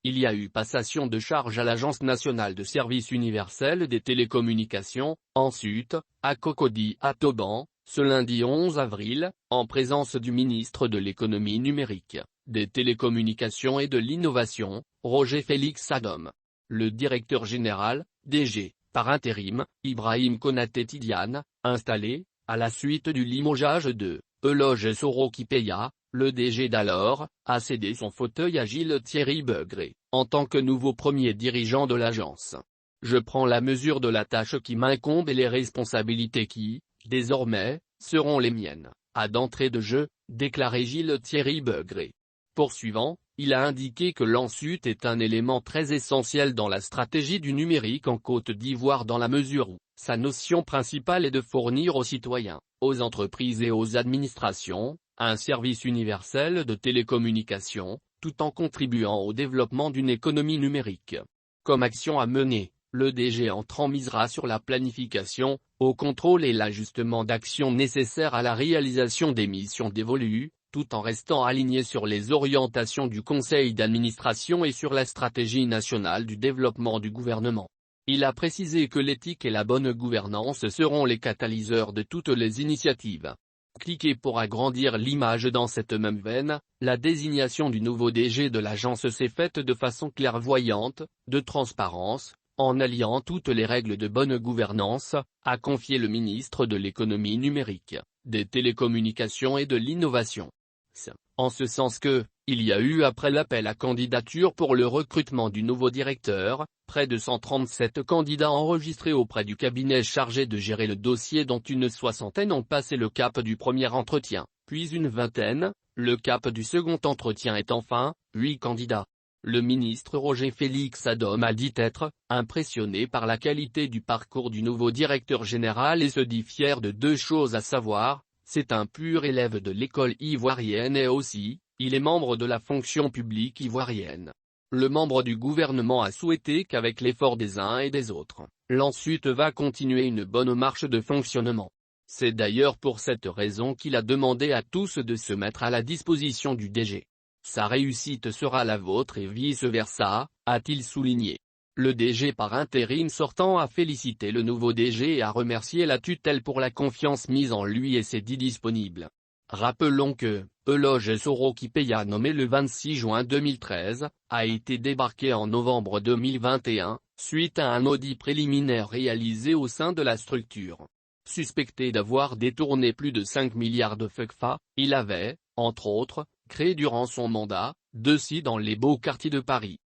il y a eu passation de charge à l'Agence nationale de service universel des télécommunications, ensuite, à Cocody à Toban, ce lundi 11 avril, en présence du ministre de l'économie numérique, des télécommunications et de l'innovation, Roger Félix Adom. Le directeur général, DG, par intérim, Ibrahim Konaté Tidiane, installé, à la suite du limogeage de Eloge Soro-Kipeya, le DG d'alors, a cédé son fauteuil à Gilles Thierry Begré, en tant que nouveau premier dirigeant de l'agence. Je prends la mesure de la tâche qui m'incombe et les responsabilités qui, désormais, seront les miennes, a d'entrée de jeu, déclaré Gilles Thierry Begré. Poursuivant, il a indiqué que l'ANSUT est un élément très essentiel dans la stratégie du numérique en Côte d'Ivoire dans la mesure où sa notion principale est de fournir aux citoyens, aux entreprises et aux administrations, un service universel de télécommunications, tout en contribuant au développement d'une économie numérique. Comme action à mener, le DG entrant misera sur la planification, au contrôle et l'ajustement d'actions nécessaires à la réalisation des missions dévolues, tout en restant aligné sur les orientations du conseil d'administration et sur la stratégie nationale du développement du gouvernement. Il a précisé que l'éthique et la bonne gouvernance seront les catalyseurs de toutes les initiatives. Cliquez pour agrandir l'image. Dans cette même veine, la désignation du nouveau DG de l'agence s'est faite de façon clairvoyante, de transparence, en alliant toutes les règles de bonne gouvernance, a confié le ministre de l'économie numérique, des télécommunications et de l'innovation. En ce sens que, il y a eu après l'appel à candidature pour le recrutement du nouveau directeur, près de 137 candidats enregistrés auprès du cabinet chargé de gérer le dossier dont une soixantaine ont passé le cap du premier entretien, puis une vingtaine, le cap du second entretien est enfin, 8 candidats. Le ministre Roger Félix Adom a dit être impressionné par la qualité du parcours du nouveau directeur général et se dit fier de 2 choses à savoir. C'est un pur élève de l'école ivoirienne et aussi, il est membre de la fonction publique ivoirienne. Le membre du gouvernement a souhaité qu'avec l'effort des uns et des autres, l'ANSUT va continuer une bonne marche de fonctionnement. C'est d'ailleurs pour cette raison qu'il a demandé à tous de se mettre à la disposition du DG. Sa réussite sera la vôtre et vice-versa, a-t-il souligné. Le DG par intérim sortant a félicité le nouveau DG et a remercié la tutelle pour la confiance mise en lui et s'est dit disponible. Rappelons que, Eloge Soro-Kipeya nommé le 26 juin 2013, a été débarqué en novembre 2021, suite à un audit préliminaire réalisé au sein de la structure. Suspecté d'avoir détourné plus de 5 milliards de FECFA, il avait, entre autres, créé durant son mandat, 2 sites dans les beaux quartiers de Paris.